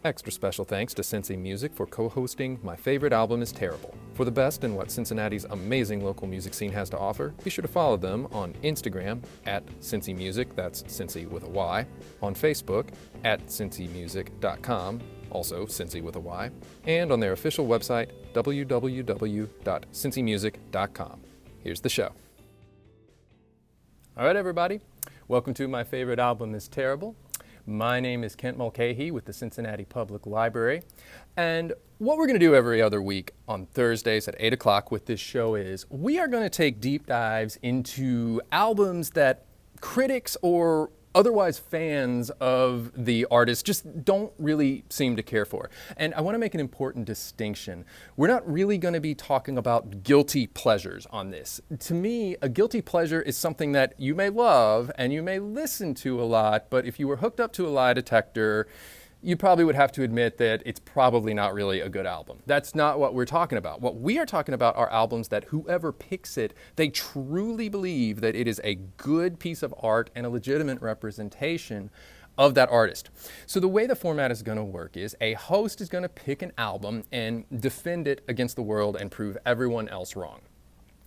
Extra special thanks to Cincy Music for co-hosting My Favorite Album is Terrible. For the best in what Cincinnati's amazing local music scene has to offer, be sure to follow them on Instagram at Cincy Music, that's Cincy with a Y, on Facebook at cincymusic.com, also Cincy with a Y, and on their official website, www.cincymusic.com. Here's the show. All right, everybody, welcome to My Favorite Album is Terrible. My name is Kent Mulcahy with the Cincinnati Public Library, and what we're going to do every other week on Thursdays at 8 o'clock with this show is we are going to take deep dives into albums that critics or otherwise fans of the artist just don't really seem to care for. And I want to make an important distinction. We're not really going to be talking about guilty pleasures on this. To me, a guilty pleasure is something that you may love and you may listen to a lot, but if you were hooked up to a lie detector, you probably would have to admit that it's probably not really a good album. That's not what we're talking about. What we are talking about are albums that whoever picks it, they truly believe that it is a good piece of art and a legitimate representation of that artist. So the way the format is going to work is a host is going to pick an album and defend it against the world and prove everyone else wrong.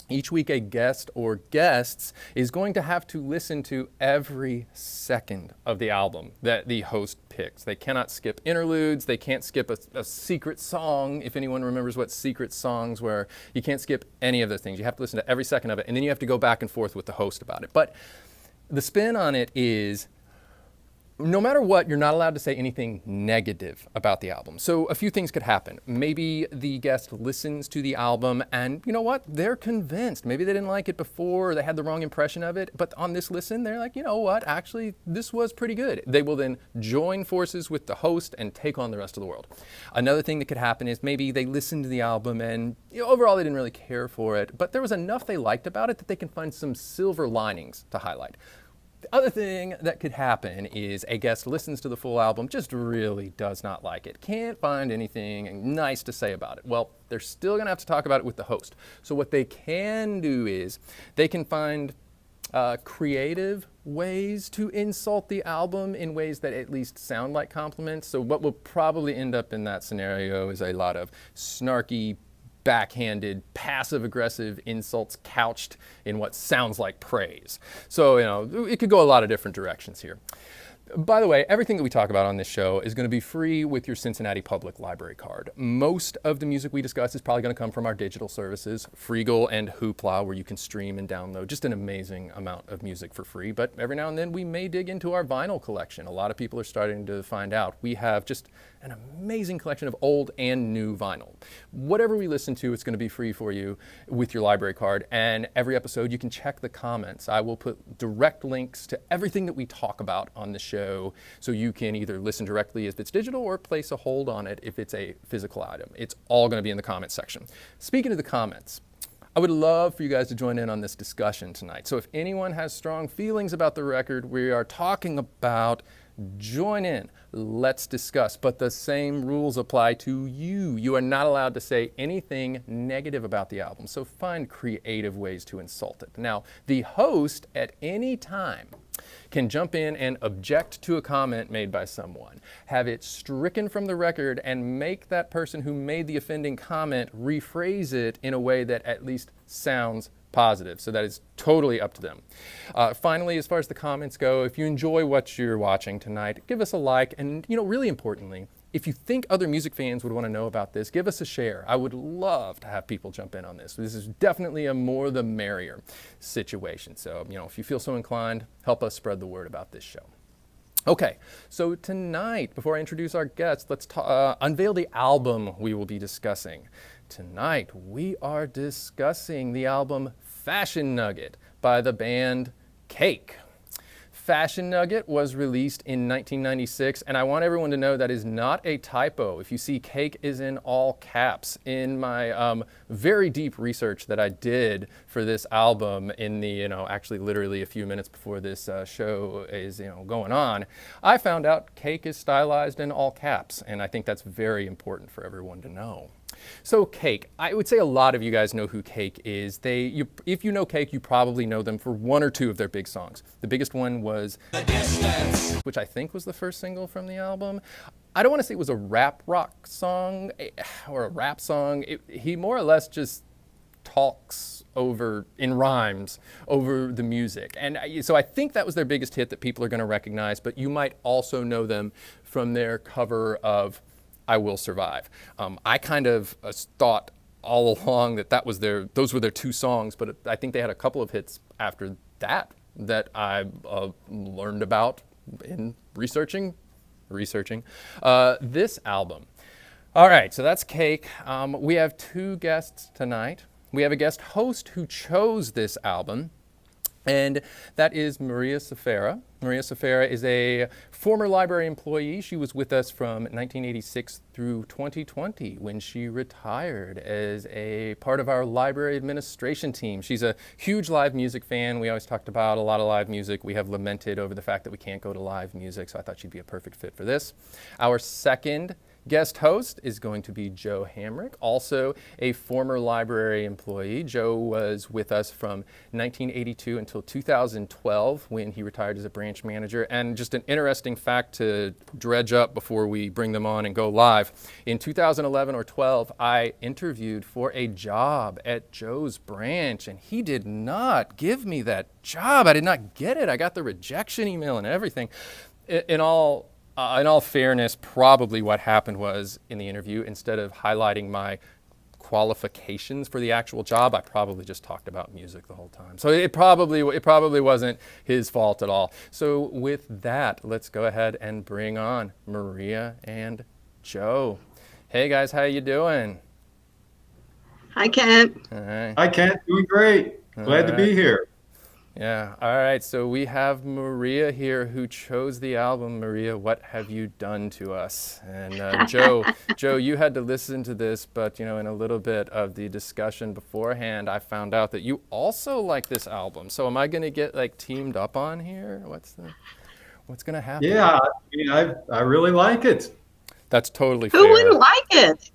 Each week, a guest or guests is going to have to listen to every second of the album that the host picks. They cannot skip interludes. They can't skip a secret song. If anyone remembers what secret songs were, you can't skip any of those things. You have to listen to every second of it, and then you have to go back and forth with the host about it. But the spin on it is, no matter what, you're not allowed to say anything negative about the album. So a few things could happen. Maybe the guest listens to the album and, you know what, they're convinced. Maybe they didn't like it before, or they had the wrong impression of it, but on this listen, they're like, you know what, actually, this was pretty good. They will then join forces with the host and take on the rest of the world. Another thing that could happen is maybe they listened to the album and overall they didn't really care for it, but there was enough they liked about it that they can find some silver linings to highlight. The other thing that could happen is a guest listens to the full album, just really does not like it, can't find anything nice to say about it. Well, they're still going to have to talk about it with the host. So what they can do is they can find creative ways to insult the album in ways that at least sound like compliments. So what will probably end up in that scenario is a lot of snarky, backhanded, passive-aggressive insults couched in what sounds like praise. So, it could go a lot of different directions here. By the way, everything that we talk about on this show is going to be free with your Cincinnati Public Library card. Most of the music we discuss is probably going to come from our digital services, Freegal and Hoopla, where you can stream and download just an amazing amount of music for free. But every now and then we may dig into our vinyl collection. A lot of people are starting to find out we have just an amazing collection of old and new vinyl. Whatever we listen to, it's going to be free for you with your library card. And every episode, you can check the comments. I will put direct links to everything that we talk about on the show, so you can either listen directly if it's digital or place a hold on it if it's a physical item. It's all going to be in the comments section. Speaking of the comments, I would love for you guys to join in on this discussion tonight. So if anyone has strong feelings about the record we are talking about, join in. Let's discuss. But the same rules apply to you. You are not allowed to say anything negative about the album. So find creative ways to insult it. Now, the host at any time can jump in and object to a comment made by someone, have it stricken from the record, and make that person who made the offending comment rephrase it in a way that at least sounds positive. So that is totally up to them. Finally, as far as the comments go, if you enjoy what you're watching tonight, give us a like, and really importantly, if you think other music fans would want to know about this, give us a share. I would love to have people jump in on this. This is definitely a more the merrier situation. So, if you feel so inclined, help us spread the word about this show. Okay, so tonight, before I introduce our guests, let's unveil the album we will be discussing. Tonight, we are discussing the album Fashion Nugget by the band Cake. Fashion Nugget was released in 1996, and I want everyone to know that is not a typo. If you see Cake is in all caps. In my very deep research that I did for this album in the, actually literally a few minutes before this show is, going on, I found out Cake is stylized in all caps, and I think that's very important for everyone to know. So Cake, I would say a lot of you guys know who Cake is. If you know Cake, you probably know them for one or two of their big songs. The biggest one was The Distance, which I think was the first single from the album. I don't want to say it was a rap rock song or a rap song. He more or less just talks over in rhymes over the music. And so I think that was their biggest hit that people are going to recognize, but you might also know them from their cover of I Will Survive. I kind of thought all along those were their two songs, but I think they had a couple of hits after that I learned about in researching this album. All right, so that's Cake. We have two guests tonight. We have a guest host who chose this album, and that is Maria Safara. Maria Safara is a former library employee. She was with us from 1986 through 2020 when she retired as a part of our library administration team. She's a huge live music fan. We always talked about a lot of live music. We have lamented over the fact that we can't go to live music, so I thought she'd be a perfect fit for this. Our second guest host is going to be Joe Hamrick, also a former library employee. Joe was with us from 1982 until 2012 when he retired as a branch manager. And just an interesting fact to dredge up before we bring them on and go live. In 2011 or 12, I interviewed for a job at Joe's branch, and he did not give me that job. I did not get it. I got the rejection email and everything. In all fairness, probably what happened was in the interview, instead of highlighting my qualifications for the actual job, I probably just talked about music the whole time. So it probably wasn't his fault at all. So with that, let's go ahead and bring on Maria and Joe. Hey guys, how you doing? Hi, Kent. All right. Hi, Kent. Doing great. Glad to be here. Yeah. All right. So we have Maria here who chose the album. Maria, what have you done to us? And Joe, you had to listen to this, but in a little bit of the discussion beforehand, I found out that you also like this album. So am I going to get teamed up on here? What's going to happen? Yeah, I really like it. That's totally fair. Who wouldn't like it?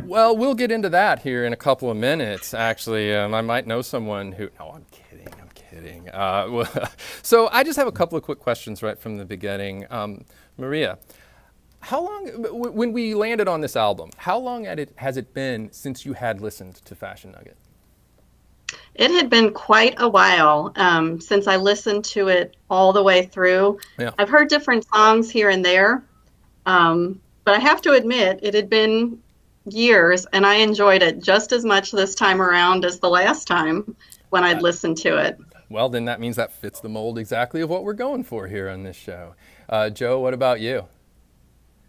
Well, we'll get into that here in a couple of minutes. Actually, I might know someone who. No, I'm kidding. So I just have a couple of quick questions right from the beginning. Maria, how long, when we landed on this album, how long has it been since you had listened to Fashion Nugget? It had been quite a while since I listened to it all the way through. Yeah. I've heard different songs here and there, but I have to admit it had been years, and I enjoyed it just as much this time around as the last time when I'd listened to it. Well, then that means that fits the mold exactly of what we're going for here on this show. Joe, what about you?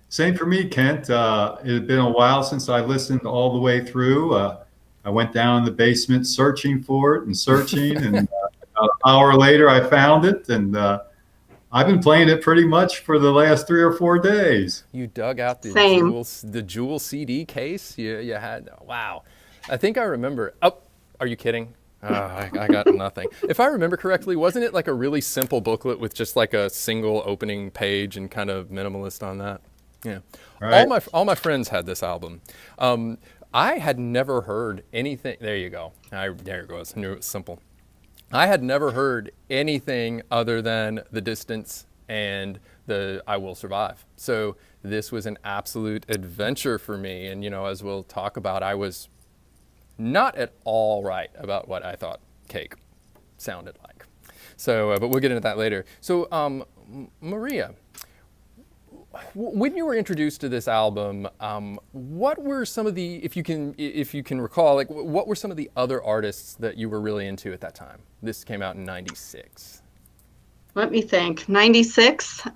Same for me, Kent. It had been a while since I listened all the way through. I went down in the basement searching for it and searching, and an hour later I found it, and I've been playing it pretty much for the last 3 or 4 days. You dug out the Jewel CD case? You had, wow. I think I remember. Oh, are you kidding? I got nothing. If I remember correctly, wasn't it a really simple booklet with just a single opening page and kind of minimalist on that? Yeah. Right. All my friends had this album. I had never heard anything. There you go. There it goes. I knew it was simple. I had never heard anything other than The Distance and the I Will Survive. So this was an absolute adventure for me. And, as we'll talk about, I was not at all right about what I thought Cake sounded like. So, but we'll get into that later. So, Maria, when you were introduced to this album, what were some of the, if you can recall, what were some of the other artists that you were really into at that time? This came out in '96. Let me think. 96.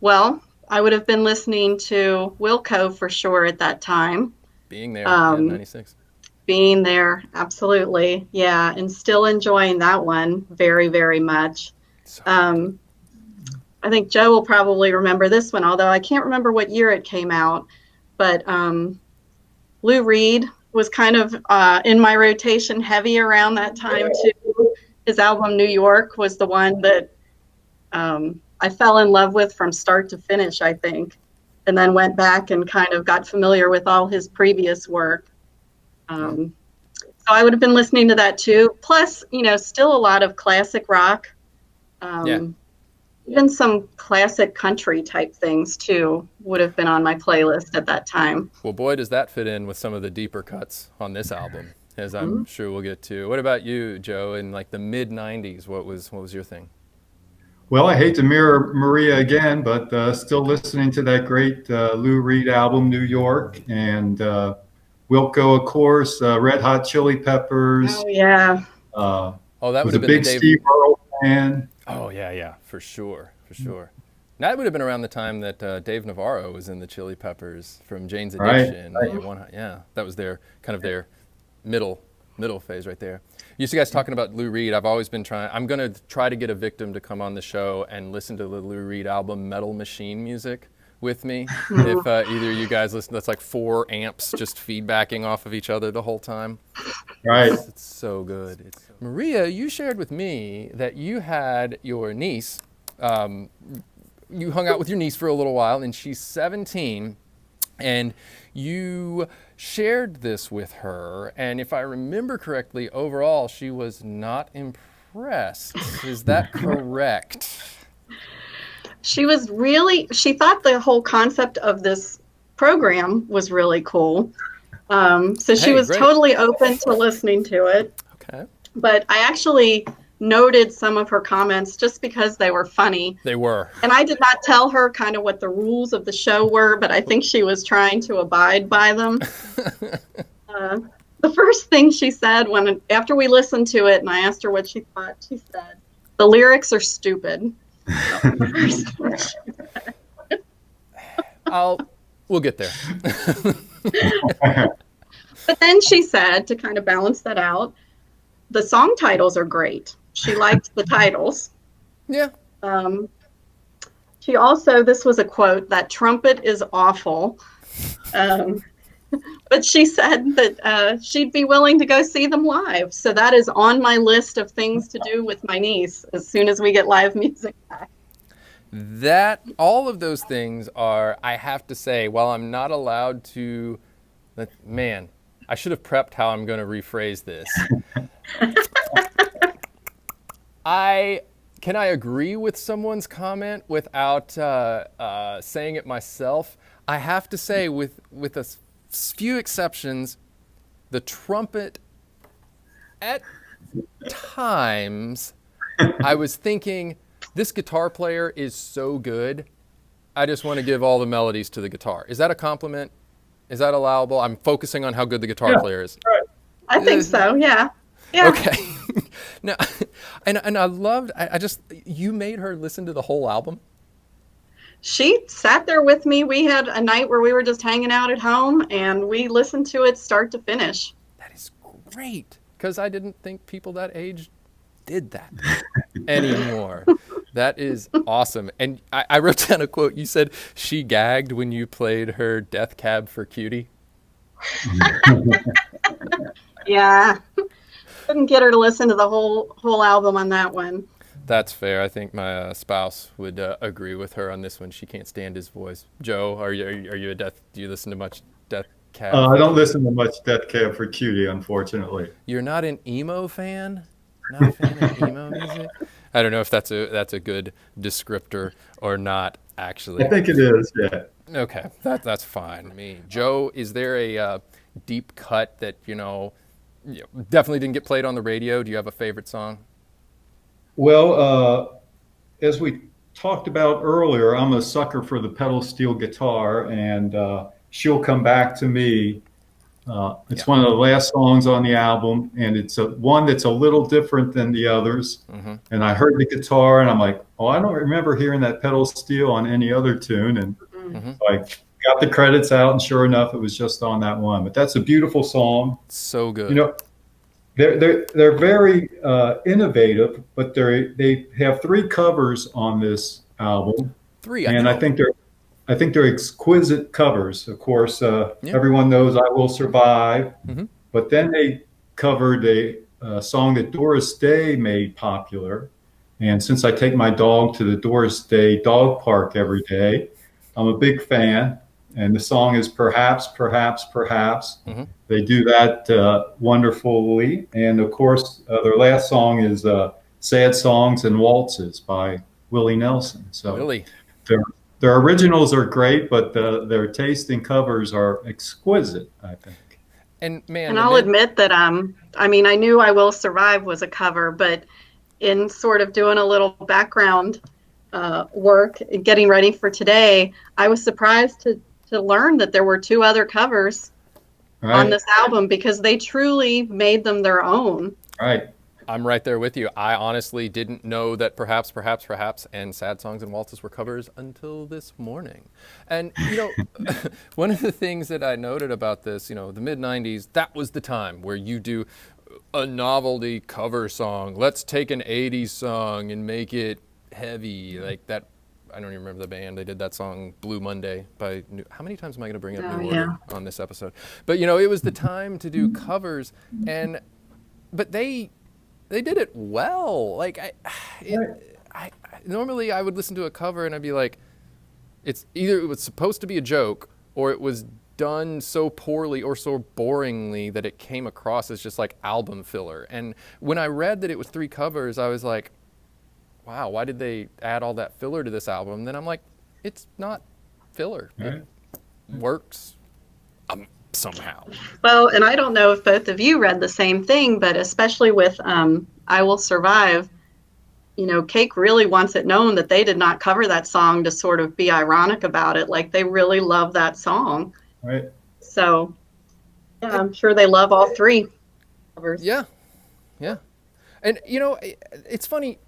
Well, I would have been listening to Wilco for sure at that time. Being there in '96. Being there, absolutely. Yeah, and still enjoying that one very, very much. I think Joe will probably remember this one, although I can't remember what year it came out. But Lou Reed was kind of in my rotation heavy around that time, too. His album New York was the one that I fell in love with from start to finish, I think. and then went back and kind of got familiar with all his previous work. So I would have been listening to that too. Plus, still a lot of classic rock. Even some classic country type things too would have been on my playlist at that time. Well, boy, does that fit in with some of the deeper cuts on this album, as I'm sure we'll get to. What about you, Joe? In like the mid '90s, what was your thing? Well, I hate to mirror Maria again, but still listening to that great Lou Reed album, New York, and Wilco, of course, Red Hot Chili Peppers. Oh, yeah. Uh, that was would have a been big Dave... Steve Earle fan. Oh, yeah, for sure. That would have been around the time that Dave Navarro was in the Chili Peppers from Jane's Addiction. Right. Yeah, that was their middle phase right there. You see guys talking about Lou Reed. I've always been I'm going to try to get a victim to come on the show and listen to the Lou Reed album Metal Machine Music with me. If either of you guys listen, that's like 4 amps just feedbacking off of each other the whole time. Right. It's so good. Maria, you shared with me that you had your niece, you hung out with your niece for a little while, and she's 17, and you shared this with her, and if I remember correctly, overall, she was not impressed. Is that correct? She thought the whole concept of this program was really cool. So she was great. totally open to listening to it. Okay. But I actually noted some of her comments just because they were funny. They were. And I did not tell her kind of what the rules of the show were, but I think she was trying to abide by them. The first thing she said after we listened to it and I asked her what she thought, she said, "The lyrics are stupid." We'll get there. But then she said, to kind of balance that out, the song titles are great. She liked the titles. Yeah. She also, this was a quote, "that trumpet is awful." But she said that she'd be willing to go see them live. So that is on my list of things to do with my niece as soon as we get live music back. All of those things are, I have to say, while I'm not allowed to, man, I should have prepped how I'm going to rephrase this. Can I agree with someone's comment without saying it myself? I have to say, with a few exceptions, the trumpet, at times, I was thinking, this guitar player is so good, I just want to give all the melodies to the guitar. Is that a compliment? Is that allowable? I'm focusing on how good the guitar player is. Right. I think so, yeah. Yeah. Okay. Now, and I loved, you made her listen to the whole album? She sat there with me. We had a night where we were just hanging out at home, and we listened to it start to finish. That is great, because I didn't think people that age did that anymore. That is awesome. And I wrote down a quote. You said she gagged when you played her Death Cab for Cutie. Yeah. Couldn't get her to listen to the whole album on that one. That's fair. I think my spouse would agree with her on this one. She can't stand his voice. Joe, are you do you listen to much Death Cab? I don't listen to much Death Cab for Cutie, unfortunately. You're not an emo fan? Not a fan of emo music? I don't know if that's a good descriptor or not, actually. I think it is, yeah. Okay, that's fine. Joe, is there a deep cut that, definitely didn't get played on the radio? Do you have a favorite song? Well, as we talked about earlier, I'm a sucker for the pedal steel guitar, and She'll Come Back to Me. It's one of the last songs on the album, and it's one that's a little different than the others. Mm-hmm. And I heard the guitar, and I'm like, oh, I don't remember hearing that pedal steel on any other tune. And I got the credits out, and sure enough, it was just on that one. But that's a beautiful song. So good. They're very innovative, but they have 3 covers on this album. 3, and I think they're exquisite covers. Of course, everyone knows "I Will Survive," but then they covered a song that Doris Day made popular. And since I take my dog to the Doris Day dog park every day, I'm a big fan, and the song is Perhaps, Perhaps, Perhaps. Mm-hmm. They do that wonderfully. And of course, their last song is Sad Songs and Waltzes by Willie Nelson. So Willie. their, their originals are great, but their taste in covers are exquisite, I think. And man, And I'll admit that I mean, I knew I Will Survive was a cover, but in sort of doing a little background work, getting ready for today, I was surprised to learn that there were two other covers on this album because they truly made them their own. Right. I'm right there with you. I honestly didn't know that Perhaps, Perhaps, Perhaps and Sad Songs and Waltzes were covers until this morning. And, you know, one of the things that I noted about this, you know, the mid-90s, that was the time where you do a novelty cover song. Let's take an 80s song and make it heavy like that. I don't even remember the band. They did that song Blue Monday by how many times am I going to bring up New Order on this episode? But, you know, it was the time to do covers, but they did it well. Like I normally I would listen to a cover and I'd be like, it's either it was supposed to be a joke or it was done so poorly or so boringly that it came across as just like album filler. And when I read that it was 3 covers, I was like, wow, why did they add all that filler to this album? And then I'm like, it's not filler. It works somehow. Well, and I don't know if both of you read the same thing, but especially with I Will Survive, you know, Cake really wants it known that they did not cover that song to sort of be ironic about it. Like, they really love that song. Right. So, yeah, I'm sure they love all 3 covers. Yeah. Yeah. And, you know, it's funny.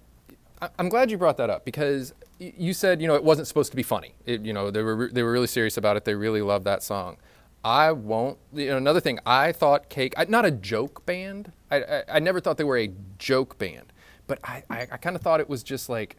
I'm glad you brought that up because you said, you know, it wasn't supposed to be funny. You know, they were really serious about it. They really loved that song. I won't, you know, another thing, I thought Cake, not a joke band. I never thought they were a joke band, but I kind of thought it was just like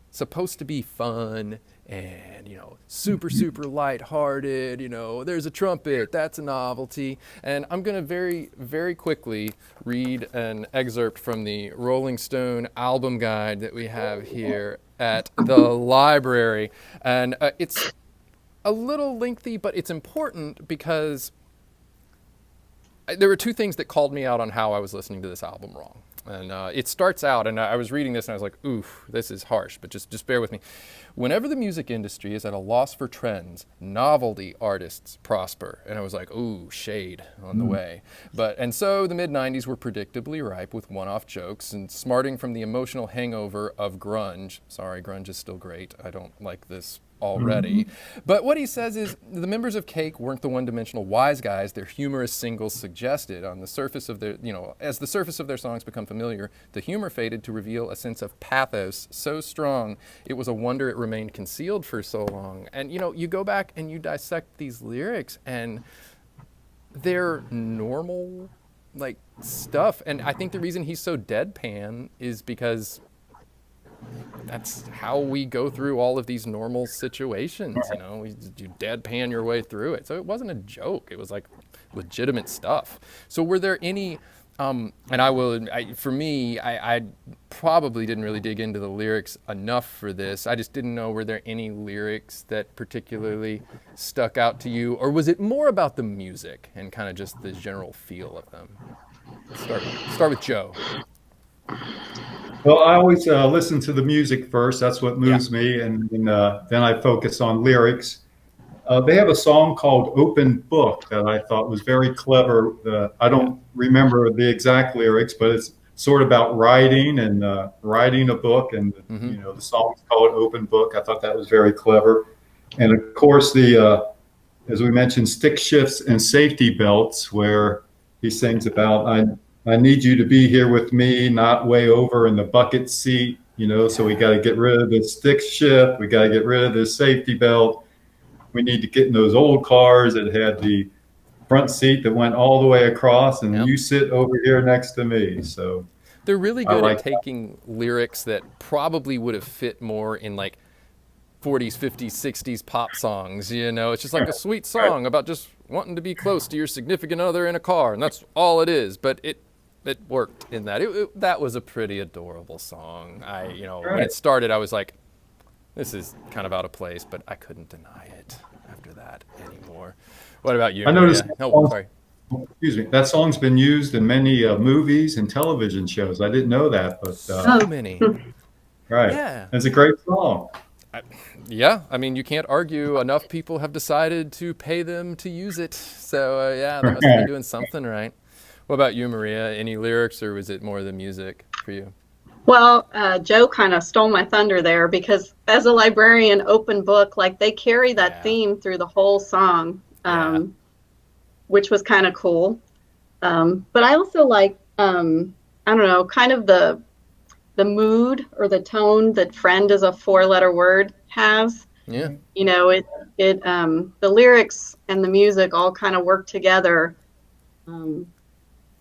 supposed to be fun and, you know, super, super lighthearted, you know, there's a trumpet, that's a novelty. And I'm going to very, very quickly read an excerpt from the Rolling Stone album guide that we have here at the library. And it's a little lengthy, but it's important because there were 2 things that called me out on how I was listening to this album wrong. And it starts out, and I was reading this and I was like, oof, this is harsh, but just bear with me. Whenever the music industry is at a loss for trends, novelty artists prosper. And I was like, ooh, shade on the way. And so the mid-90s were predictably ripe with one-off jokes and smarting from the emotional hangover of grunge. Sorry, grunge is still great. I don't like this already. But what he says is the members of Cake weren't the one-dimensional wise guys their humorous singles suggested. On the surface of their, you know, as the surface of their songs become familiar, the humor faded to reveal a sense of pathos so strong it was a wonder it remained concealed for so long. And you know, you go back and you dissect these lyrics and they're normal like stuff. And I think the reason he's so deadpan is because that's how we go through all of these normal situations, you know, you deadpan your way through it. So it wasn't a joke. It was like legitimate stuff. So were there any, and for me, I probably didn't really dig into the lyrics enough for this. I just didn't know, were there any lyrics that particularly stuck out to you? Or was it more about the music and kind of just the general feel of them? Start with Joe. Well, I always listen to the music first. That's what moves me, and then I focus on lyrics. They have a song called "Open Book" that I thought was very clever. I don't remember the exact lyrics, but it's sort of about writing and writing a book, and you know, the song's called "Open Book." I thought that was very clever, and of course the as we mentioned, stick shifts and safety belts, where he sings about I need you to be here with me, not way over in the bucket seat, you know, so we got to get rid of the stick shift. We got to get rid of the safety belt. We need to get in those old cars that had the front seat that went all the way across, and you sit over here next to me. So they're really good at taking lyrics that probably would have fit more in like 40s, 50s, 60s pop songs, you know. It's just like a sweet song about just wanting to be close to your significant other in a car, and that's all it is. But it worked in that. That was a pretty adorable song. When it started, I was like, this is kind of out of place, but I couldn't deny it after that anymore. What about you, I noticed Maria? Oh, sorry. excuse me, that song's been used in many movies and television shows. I didn't know that, but So many. right. Yeah. It's a great song. Yeah, I mean, you can't argue. Enough people have decided to pay them to use it. So, yeah, they must be doing something right. What about you, Maria? Any lyrics, or was it more the music for you? Well, Joe kind of stole my thunder there because as a librarian, open book, like they carry that Yeah. theme through the whole song, Yeah. which was kind of cool. But I also like, I don't know, kind of the mood or the tone that friend as a four-letter word has. Yeah. You know, the lyrics and the music all kind of work together um,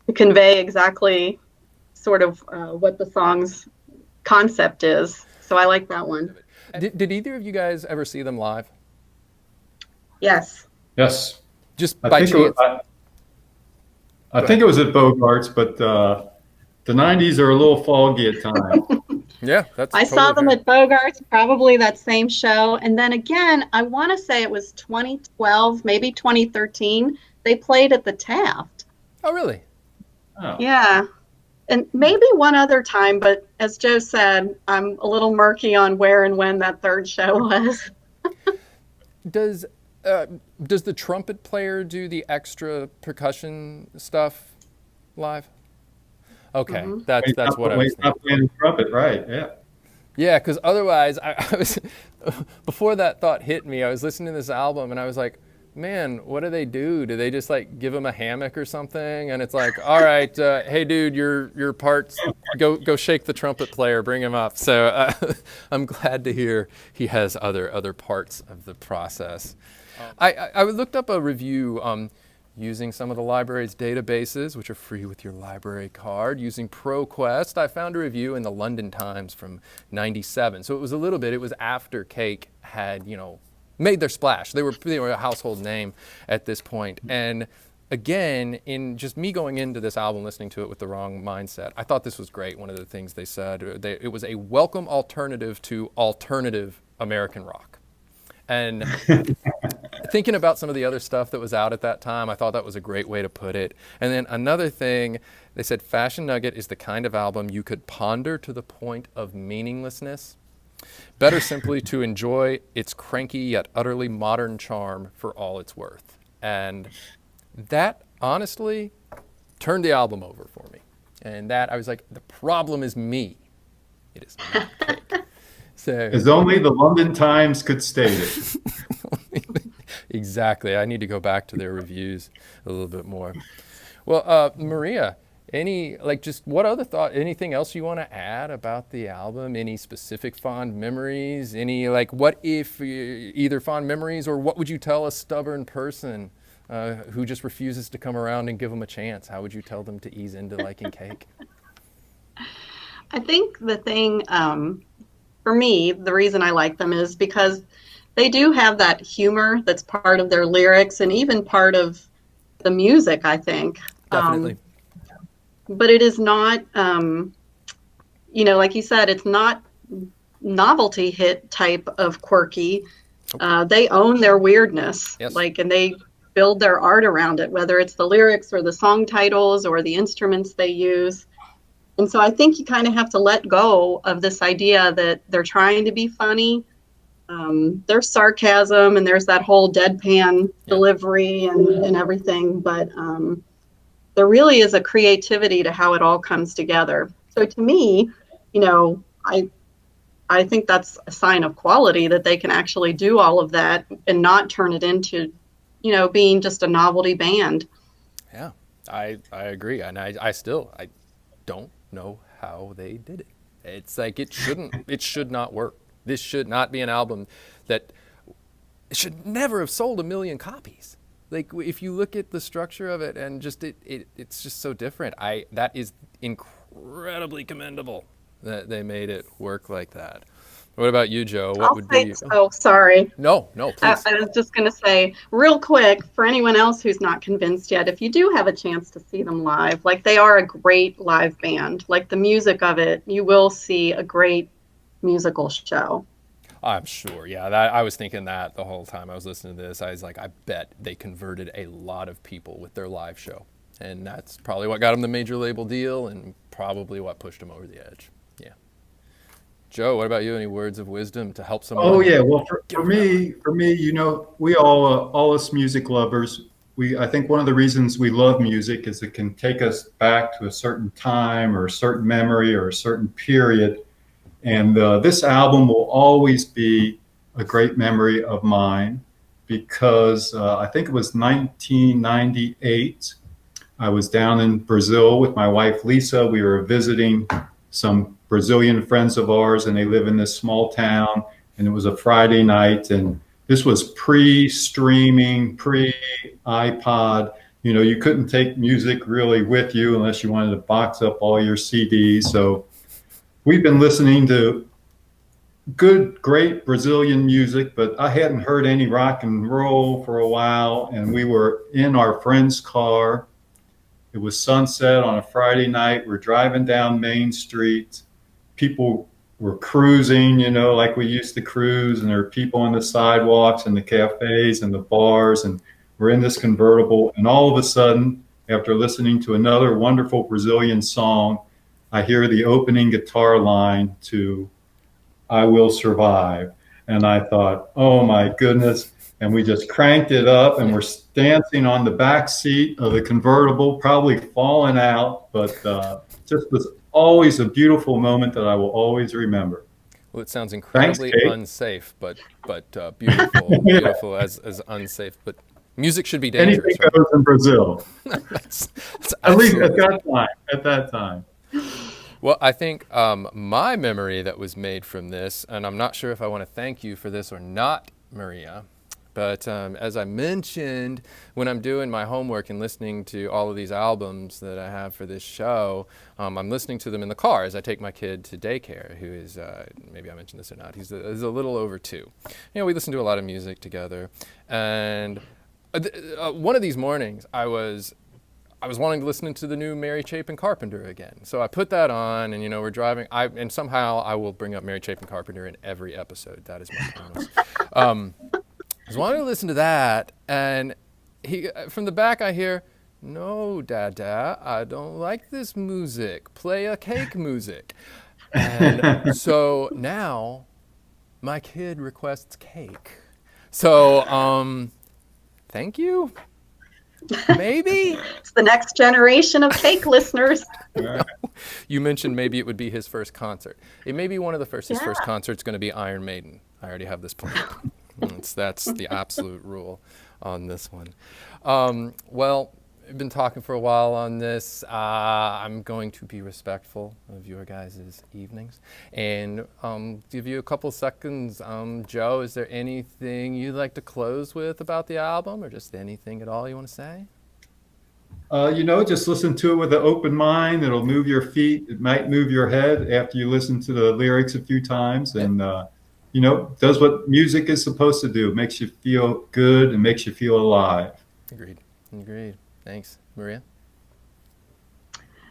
to convey exactly sort of what the song's concept is. So I like that one. Did either of you guys ever see them live? Yes. Yes. Just I by think chance? I think it was at Bogart's, but the 90s are a little foggy at times. Yeah, that's I saw them totally at Bogart's, probably that same show. And then again, I want to say it was 2012, maybe 2013. They played at the Taft. fair. Oh, really? Oh. Yeah. And maybe one other time, but as Joe said, I'm a little murky on where and when that third show was. Does the trumpet player do the extra percussion stuff live? Okay, that's what I was He's thinking. not playing the trumpet, right? Yeah. Yeah, because otherwise, I was before that thought hit me. I was listening to this album and I was like, man, what do they do? Do they just like give him a hammock or something? And it's like, all right, hey dude, your parts, go shake the trumpet player, bring him up. So I'm glad to hear he has other parts of the process. I looked up a review using some of the library's databases, which are free with your library card, using ProQuest. I found a review in the London Times from '97. So it was after Cake had, made their splash. They were a household name at this point. And again, in just me going into this album, listening to it with the wrong mindset, I thought this was great. One of the things they said, it was a welcome alternative to alternative American rock. And thinking about some of the other stuff that was out at that time, I thought that was a great way to put it. And then another thing, they said Fashion Nugget is the kind of album you could ponder to the point of meaninglessness. Better simply to enjoy its cranky yet utterly modern charm for all it's worth. And that honestly turned the album over for me. And that I was like, the problem is me. It is not Cake. So As only the London Times could state it. exactly. I need to go back to their reviews a little bit more. Well, Maria, what other anything else you want to add about the album? Any specific fond memories? Any, what if, either fond memories, or what would you tell a stubborn person who just refuses to come around and give them a chance? How would you tell them to ease into liking Cake? I think the thing, for me, the reason I like them is because they do have that humor that's part of their lyrics and even part of the music, I think. Definitely. But it is not, like you said, it's not novelty hit type of quirky. They own their weirdness, Yes. and they build their art around it, whether it's the lyrics or the song titles or the instruments they use. And so I think you kind of have to let go of this idea that they're trying to be funny. There's sarcasm and there's that whole deadpan delivery and everything, but there really is a creativity to how it all comes together. So to me, I think that's a sign of quality that they can actually do all of that and not turn it into, being just a novelty band. Yeah, I agree. And I don't know how they did it. It's like it should not work. This should not be an album that should never have sold 1 million copies. Like if you look at the structure of it and just it's just so different. That is incredibly commendable that they made it work like that. What about you, Joe? What would be? Oh, sorry. No, please. I was just going to say real quick for anyone else who's not convinced yet, if you do have a chance to see them live, they are a great live band. The music of it, you will see a great musical show. I'm sure. Yeah, that, I was thinking that the whole time I was listening to this. I was like, I bet they converted a lot of people with their live show. And that's probably what got them the major label deal and probably what pushed them over the edge. Yeah. Joe, what about you? Any words of wisdom to help someone? Oh yeah, well for me, we all us music lovers, I think one of the reasons we love music is it can take us back to a certain time or a certain memory or a certain period. And this album will always be a great memory of mine because I think it was 1998. I was down in Brazil with my wife, Lisa. We were visiting some Brazilian friends of ours, and they live in this small town. And it was a Friday night, and this was pre-streaming, pre-iPod. You couldn't take music really with you unless you wanted to box up all your CDs. So we've been listening to good, great Brazilian music, but I hadn't heard any rock and roll for a while. And we were in our friend's car. It was sunset on a Friday night. We're driving down Main Street. People were cruising, like we used to cruise. And there were people on the sidewalks and the cafes and the bars. And we're in this convertible. And all of a sudden, after listening to another wonderful Brazilian song, I hear the opening guitar line to I Will Survive. And I thought, oh my goodness. And we just cranked it up and we're dancing on the back seat of the convertible, probably falling out, but just was always a beautiful moment that I will always remember. Well, it sounds incredibly unsafe, but beautiful, Yeah. beautiful as unsafe. But music should be dangerous. Anything goes in Brazil. that's At least at that time. Well, I think my memory that was made from this, and I'm not sure if I want to thank you for this or not, Maria, but as I mentioned, when I'm doing my homework and listening to all of these albums that I have for this show, I'm listening to them in the car as I take my kid to daycare, who is, maybe I mentioned this or not, he's a little over 2. We listen to a lot of music together, and one of these mornings I was wanting to listen to the new Mary Chapin Carpenter again. So I put that on, and we're driving. And somehow I will bring up Mary Chapin Carpenter in every episode. That is my promise. I was wanting to listen to that, and from the back I hear, "No, Dada, I don't like this music. Play a cake music." And so now my kid requests cake. So thank you. Maybe it's the next generation of cake listeners. You mentioned maybe it would be his first concert. It may be one of the first. His first concert's going to be Iron Maiden. I already have this planned. That's the absolute rule on this one. Well, I've been talking for a while on this. I'm going to be respectful of your guys' evenings and give you a couple seconds. Joe, is there anything you'd like to close with about the album, or just anything at all you want to say? Just listen to it with an open mind. It'll move your feet. It might move your head after you listen to the lyrics a few times. And, does what music is supposed to do. It makes you feel good and makes you feel alive. Agreed. Thanks. Maria?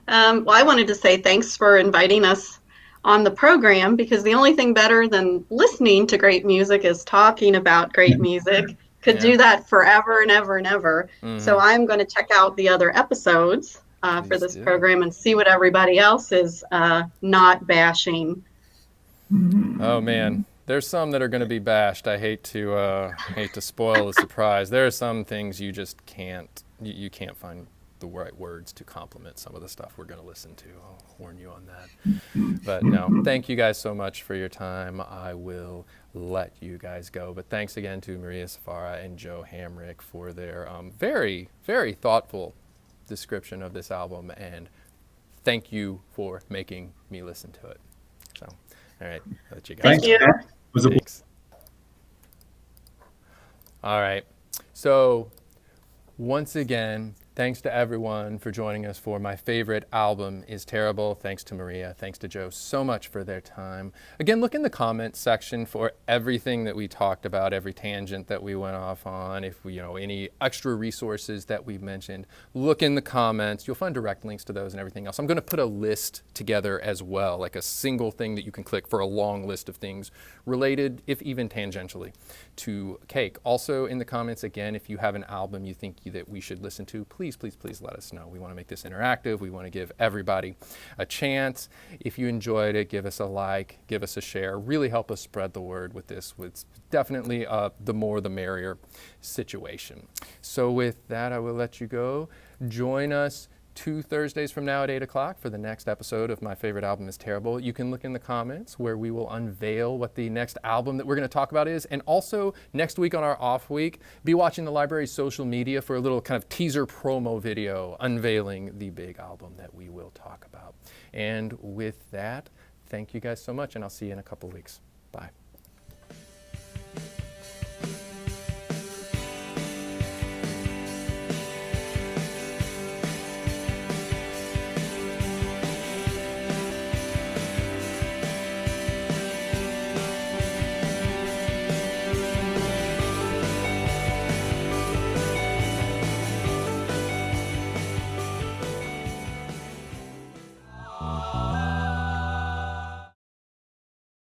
Well, I wanted to say thanks for inviting us on the program, because the only thing better than listening to great music is talking about great music. Could do that forever and ever and ever. Mm-hmm. So I'm going to check out the other episodes for this program and see what everybody else is not bashing. Oh, man. There's some that are going to be bashed. I hate to spoil the surprise. There are some things you just can't. You can't find the right words to compliment some of the stuff we're going to listen to. I'll warn you on that. But no, thank you guys so much for your time. I will let you guys go. But thanks again to Maria Safara and Joe Hamrick for their very, very thoughtful description of this album. And thank you for making me listen to it. So, all right, I'll let you guys go. Thank you. Thanks. All right. So, once again, Thanks to everyone for joining us for My Favorite Album is Terrible. Thanks to Maria. Thanks to Joe so much for their time. Again, look in the comments section for everything that we talked about, every tangent that we went off on, if we, any extra resources that we mentioned. Look in the comments. You'll find direct links to those and everything else. I'm going to put a list together as well, like a single thing that you can click for a long list of things related, if even tangentially, to Cake. Also in the comments, again, if you have an album you think that we should listen to, please let us know. We want to make this interactive. We want to give everybody a chance. If you enjoyed it, give us a like, give us a share. Really help us spread the word with this. It's definitely the more the merrier situation. So with that, I will let you go. Join us 2 Thursdays from now at 8 o'clock for the next episode of My Favorite Album is Terrible. You can look in the comments where we will unveil what the next album that we're going to talk about is. And also next week on our off week, be watching the library's social media for a little kind of teaser promo video unveiling the big album that we will talk about. And with that, thank you guys so much, and I'll see you in a couple weeks. Bye.